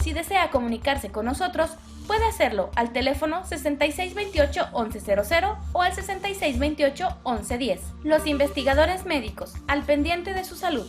Si desea comunicarse con nosotros, puede hacerlo al teléfono 6628-1100 o al 6628-1110. Los investigadores médicos, al pendiente de su salud.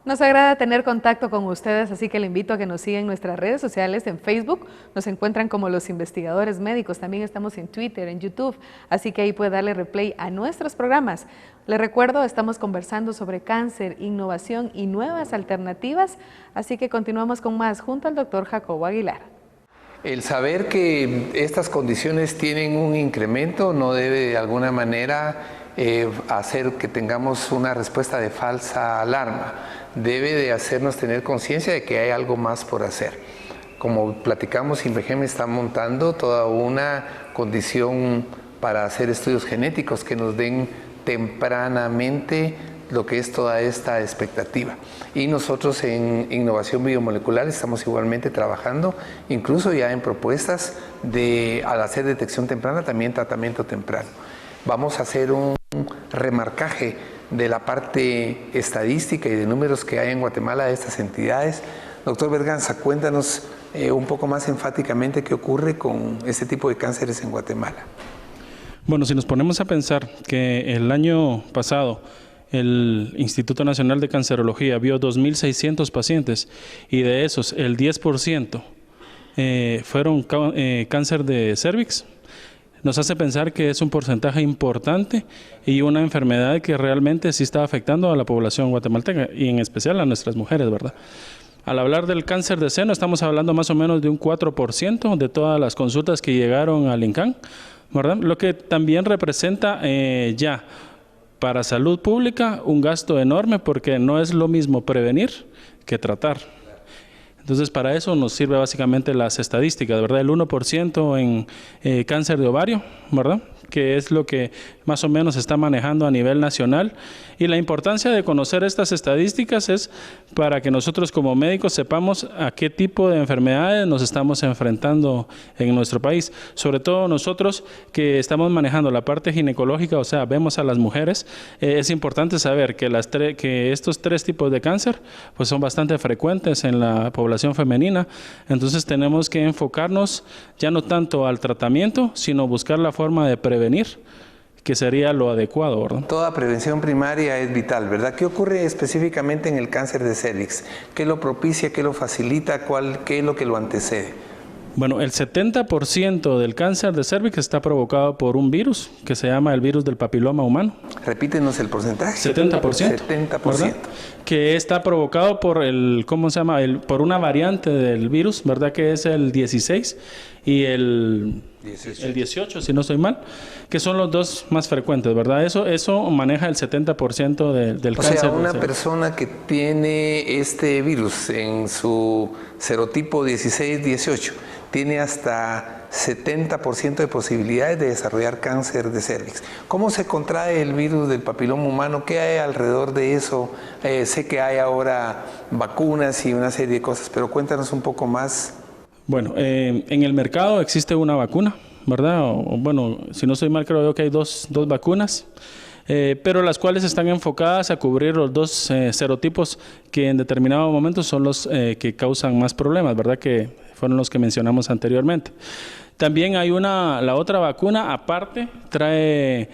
Nos agrada tener contacto con ustedes, así que le invito a que nos sigan en nuestras redes sociales. En Facebook nos encuentran como Los Investigadores Médicos, también estamos en Twitter, en YouTube, así que ahí puede darle replay a nuestros programas. Les recuerdo, estamos conversando sobre cáncer, innovación y nuevas alternativas, así que continuamos con más junto al doctor Jacobo Aguilar. El saber que estas condiciones tienen un incremento no debe de alguna manera hacer que tengamos una respuesta de falsa alarma. Debe de hacernos tener conciencia de que hay algo más por hacer. Como platicamos, Invergem está montando toda una condición para hacer estudios genéticos que nos den tempranamente lo que es toda esta expectativa. Y nosotros en innovación biomolecular estamos igualmente trabajando, incluso ya en propuestas de, al hacer detección temprana, también tratamiento temprano. Vamos a hacer un remarcaje de la parte estadística y de números que hay en Guatemala de estas entidades. Doctor Berganza, cuéntanos un poco más enfáticamente qué ocurre con este tipo de cánceres en Guatemala. Bueno, si nos ponemos a pensar que el año pasado el Instituto Nacional de Cancerología vio 2.600 pacientes y de esos el 10% fueron cáncer de cérvix, nos hace pensar que es un porcentaje importante y una enfermedad que realmente sí está afectando a la población guatemalteca y en especial a nuestras mujeres, ¿verdad? Al hablar del cáncer de seno estamos hablando más o menos de un 4% de todas las consultas que llegaron al INCAN, ¿verdad? Lo que también representa ya para salud pública un gasto enorme porque no es lo mismo prevenir que tratar. Entonces, para eso nos sirve básicamente las estadísticas, ¿verdad? El 1% en cáncer de ovario, ¿verdad? Que es lo que más o menos se está manejando a nivel nacional. Y la importancia de conocer estas estadísticas es para que nosotros como médicos sepamos a qué tipo de enfermedades nos estamos enfrentando en nuestro país. Sobre todo nosotros que estamos manejando la parte ginecológica, o sea, vemos a las mujeres, es importante saber que estos tres tipos de cáncer pues son bastante frecuentes en la población femenina. Entonces tenemos que enfocarnos ya no tanto al tratamiento, sino buscar la forma de prevenir, que sería lo adecuado, ¿verdad? Toda prevención primaria es vital, ¿verdad? ¿Qué ocurre específicamente en el cáncer de cérvix? ¿Qué lo propicia? ¿Qué lo facilita? ¿Qué es lo que lo antecede? Bueno, el 70% del cáncer de cérvix está provocado por un virus que se llama el virus del papiloma humano. Repítenos el porcentaje. 70%. 70%. ¿Verdad? Que está provocado por por una variante del virus, ¿verdad? Que es el 16 y el 18, si no estoy mal, que son los dos más frecuentes, ¿verdad? Eso maneja el 70% del cáncer. O sea, una persona que tiene este virus en su serotipo 16-18 tiene hasta 70% de posibilidades de desarrollar cáncer de cérvix. ¿Cómo se contrae el virus del papiloma humano? ¿Qué hay alrededor de eso? Sé que hay ahora vacunas y una serie de cosas, pero cuéntanos un poco más. Bueno, en el mercado existe una vacuna, ¿verdad? Bueno, si no estoy mal, creo que hay dos vacunas, pero las cuales están enfocadas a cubrir los dos serotipos que en determinado momento son los que causan más problemas, ¿verdad? Que fueron los que mencionamos anteriormente. También hay la otra vacuna aparte, trae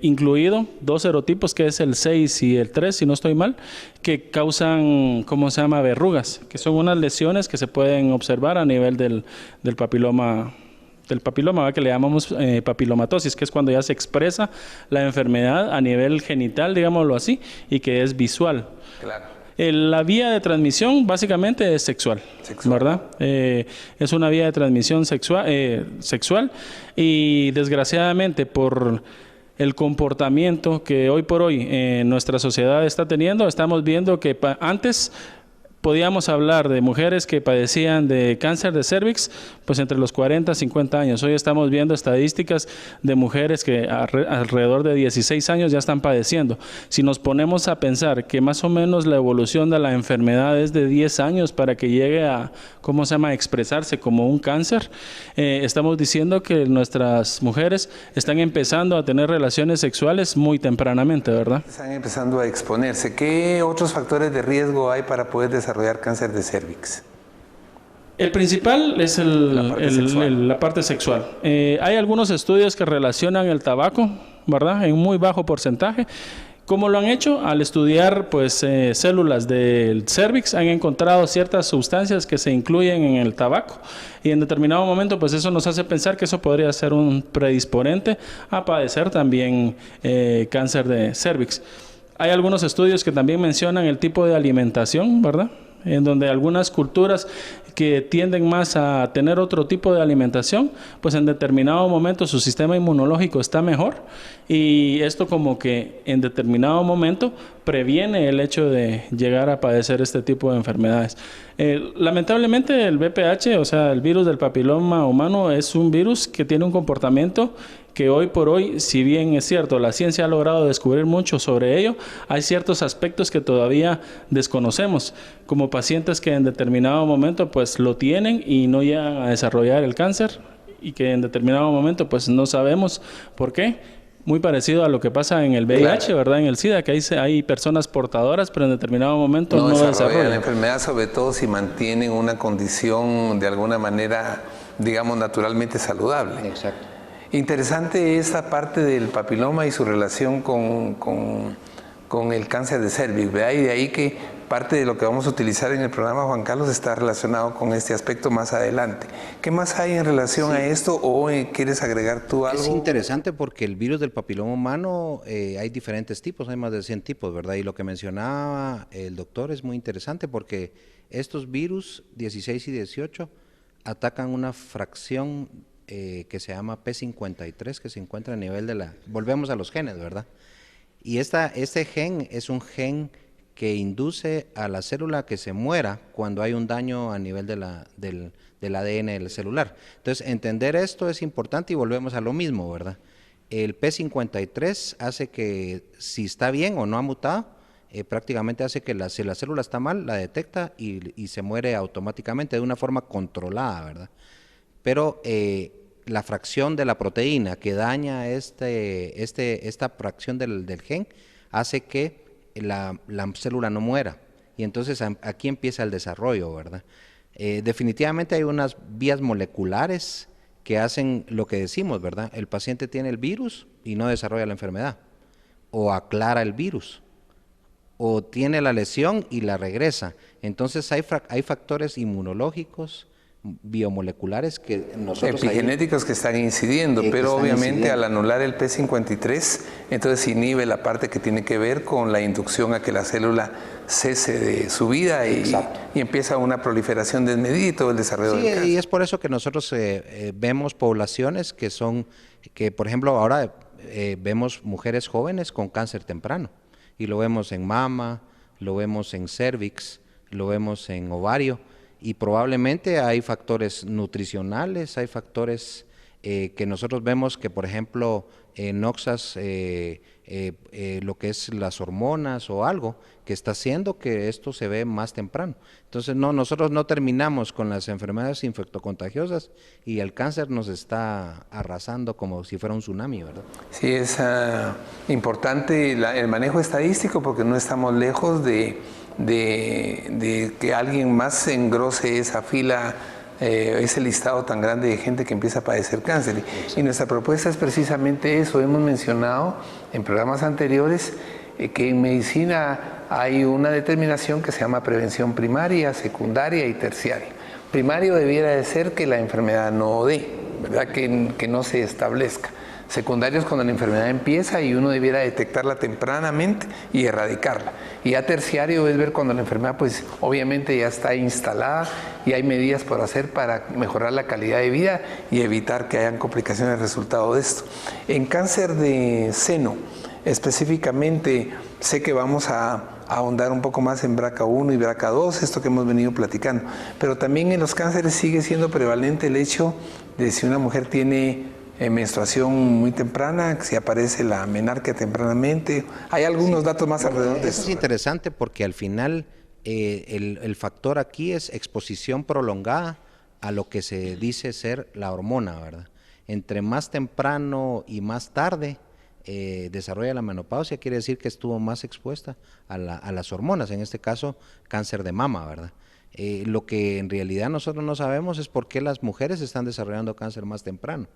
incluido dos serotipos, que es el 6 y el 3, si no estoy mal, que causan, ¿cómo se llama?, verrugas, que son unas lesiones que se pueden observar a nivel del papiloma, que le llamamos papilomatosis, que es cuando ya se expresa la enfermedad a nivel genital, digámoslo así, y que es visual. Claro. La vía de transmisión básicamente es sexual. ¿Verdad? Es una vía de transmisión sexual y desgraciadamente por el comportamiento que hoy por hoy nuestra sociedad está teniendo, estamos viendo que antes podíamos hablar de mujeres que padecían de cáncer de cervix, pues entre los 40 y 50 años. Hoy estamos viendo estadísticas de mujeres que alrededor de 16 años ya están padeciendo. Si nos ponemos a pensar que más o menos la evolución de la enfermedad es de 10 años para que llegue a, expresarse como un cáncer, estamos diciendo que nuestras mujeres están empezando a tener relaciones sexuales muy tempranamente, ¿verdad? Están empezando a exponerse. ¿Qué otros factores de riesgo hay para poder desarrollar cáncer de cervix? El principal es la parte sexual. Hay algunos estudios que relacionan el tabaco, ¿verdad?, en muy bajo porcentaje. ¿Cómo lo han hecho? Al estudiar pues, células del cervix, han encontrado ciertas sustancias que se incluyen en el tabaco y en determinado momento pues eso nos hace pensar que eso podría ser un predisponente a padecer también cáncer de cervix. Hay algunos estudios que también mencionan el tipo de alimentación, ¿verdad?, en donde algunas culturas que tienden más a tener otro tipo de alimentación, pues en determinado momento su sistema inmunológico está mejor y esto como que en determinado momento previene el hecho de llegar a padecer este tipo de enfermedades. Lamentablemente el VPH, o sea, el virus del papiloma humano, es un virus que tiene un comportamiento que hoy por hoy, si bien es cierto, la ciencia ha logrado descubrir mucho sobre ello, hay ciertos aspectos que todavía desconocemos, como pacientes que en determinado momento pues lo tienen y no llegan a desarrollar el cáncer y que en determinado momento pues no sabemos por qué. Muy parecido a lo que pasa en el VIH, ¿verdad?, en el SIDA, que hay personas portadoras, pero en determinado momento no desarrollan la enfermedad, sobre todo si mantienen una condición de alguna manera, digamos, naturalmente saludable. Exacto. Interesante esta parte del papiloma y su relación con el cáncer de cervix, ¿verdad? Y de ahí que parte de lo que vamos a utilizar en el programa, Juan Carlos, está relacionado con este aspecto más adelante. ¿Qué más hay en relación a esto o quieres agregar tú algo? Es interesante porque el virus del papiloma humano hay diferentes tipos, hay más de 100 tipos, ¿verdad? Y lo que mencionaba el doctor es muy interesante porque estos virus 16 y 18 atacan una fracción que se llama P53, que se encuentra a nivel de la... Volvemos a los genes, ¿verdad? Y este gen es un gen que induce a la célula que se muera cuando hay un daño a nivel del ADN del celular. Entonces, entender esto es importante y volvemos a lo mismo, ¿verdad? El P53 hace que, si está bien o no ha mutado, prácticamente hace que si la célula está mal, la detecta y se muere automáticamente de una forma controlada, ¿verdad? Pero la fracción de la proteína que daña esta fracción del gen hace que la célula no muera. Y entonces aquí empieza el desarrollo, ¿verdad? Definitivamente hay unas vías moleculares que hacen lo que decimos, ¿verdad? El paciente tiene el virus y no desarrolla la enfermedad, o aclara el virus, o tiene la lesión y la regresa. Entonces hay factores inmunológicos, biomoleculares que nosotros epigenéticos que están incidiendo, pero obviamente al anular el P53, entonces inhibe la parte que tiene que ver con la inducción a que la célula cese de su vida y empieza una proliferación desmedida y todo el desarrollo del cáncer. Y es por eso que nosotros vemos poblaciones que por ejemplo ahora vemos mujeres jóvenes con cáncer temprano y lo vemos en mama, lo vemos en cervix, lo vemos en ovario. Y probablemente hay factores nutricionales, hay factores que nosotros vemos que, por ejemplo, noxas, lo que es las hormonas o algo, que está haciendo que esto se ve más temprano. Entonces, nosotros no terminamos con las enfermedades infectocontagiosas y el cáncer nos está arrasando como si fuera un tsunami, ¿verdad? Sí, es importante el manejo estadístico porque no estamos lejos de que alguien más engrose esa fila, ese listado tan grande de gente que empieza a padecer cáncer. Y nuestra propuesta es precisamente eso. Hemos mencionado en programas anteriores que en medicina hay una determinación que se llama prevención primaria, secundaria y terciaria. Primario debiera de ser que la enfermedad no dé, ¿verdad? Que no se establezca. Secundario es cuando la enfermedad empieza y uno debiera detectarla tempranamente y erradicarla. Y ya terciario es ver cuando la enfermedad pues obviamente ya está instalada y hay medidas por hacer para mejorar la calidad de vida y evitar que hayan complicaciones resultado de esto. En cáncer de seno, específicamente sé que vamos a ahondar un poco más en BRCA1 y BRCA2, esto que hemos venido platicando. Pero también en los cánceres sigue siendo prevalente el hecho de si una mujer tiene menstruación muy temprana, si aparece la menarquia tempranamente. Hay algunos datos más alrededor de eso. Eso es interesante porque al final el factor aquí es exposición prolongada a lo que se dice ser la hormona, ¿verdad? Entre más temprano y más tarde desarrolla la menopausia, quiere decir que estuvo más expuesta a las hormonas, en este caso cáncer de mama, ¿verdad? Lo que en realidad nosotros no sabemos es por qué las mujeres están desarrollando cáncer más temprano.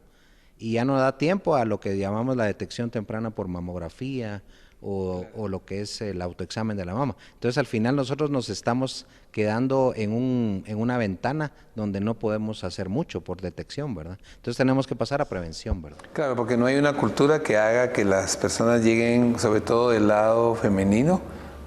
Y ya no da tiempo a lo que llamamos la detección temprana por mamografía o lo que es el autoexamen de la mama. Entonces al final nosotros nos estamos quedando en una ventana donde no podemos hacer mucho por detección, ¿verdad? Entonces tenemos que pasar a prevención, ¿verdad? Claro, porque no hay una cultura que haga que las personas lleguen, sobre todo del lado femenino,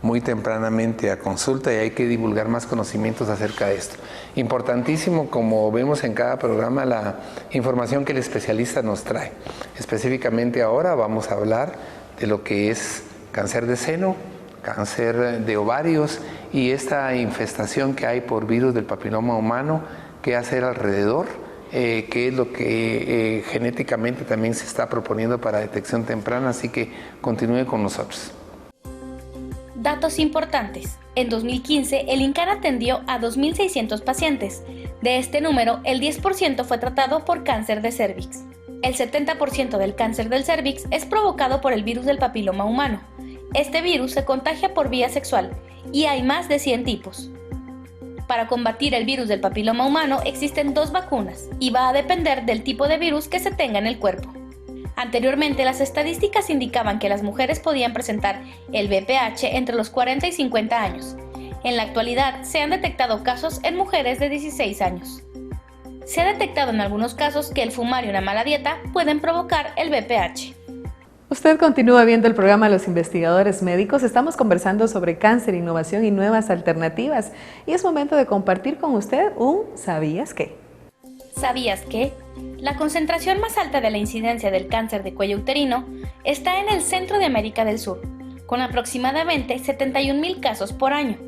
muy tempranamente a consulta, y hay que divulgar más conocimientos acerca de esto. Importantísimo, como vemos en cada programa, la información que el especialista nos trae. Específicamente ahora vamos a hablar de lo que es cáncer de seno, cáncer de ovarios y esta infestación que hay por virus del papiloma humano, qué hacer alrededor, qué es lo que genéticamente también se está proponiendo para detección temprana, así que continúe con nosotros. Datos importantes. En 2015, el INCAN atendió a 2.600 pacientes. De este número, el 10% fue tratado por cáncer de cérvix. El 70% del cáncer del cérvix es provocado por el virus del papiloma humano. Este virus se contagia por vía sexual y hay más de 100 tipos. Para combatir el virus del papiloma humano existen 2 vacunas y va a depender del tipo de virus que se tenga en el cuerpo. Anteriormente, las estadísticas indicaban que las mujeres podían presentar el VPH entre los 40 y 50 años. En la actualidad, se han detectado casos en mujeres de 16 años. Se ha detectado en algunos casos que el fumar y una mala dieta pueden provocar el VPH. Usted continúa viendo el programa Los Investigadores Médicos. Estamos conversando sobre cáncer, innovación y nuevas alternativas. Y es momento de compartir con usted un ¿sabías qué? ¿Sabías que? La concentración más alta de la incidencia del cáncer de cuello uterino está en el centro de América del Sur, con aproximadamente 71.000 casos por año.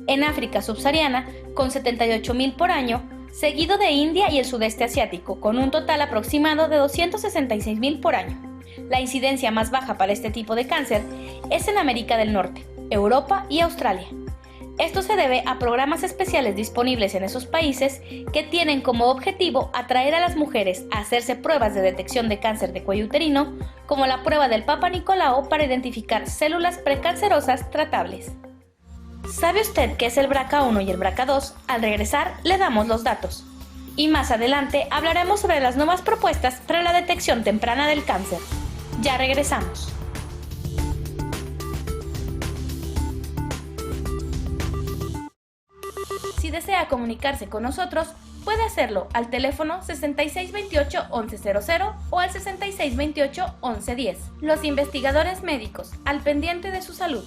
En África subsahariana, con 78.000 por año, seguido de India y el sudeste asiático, con un total aproximado de 266.000 por año. La incidencia más baja para este tipo de cáncer es en América del Norte, Europa y Australia. Esto se debe a programas especiales disponibles en esos países que tienen como objetivo atraer a las mujeres a hacerse pruebas de detección de cáncer de cuello uterino, como la prueba del Papa Nicolau para identificar células precancerosas tratables. ¿Sabe usted qué es el BRCA1 y el BRCA2? Al regresar le damos los datos. Y más adelante hablaremos sobre las nuevas propuestas para la detección temprana del cáncer. Ya regresamos. Si desea comunicarse con nosotros, puede hacerlo al teléfono 6628-1100 o al 6628-1110. Los investigadores médicos, al pendiente de su salud.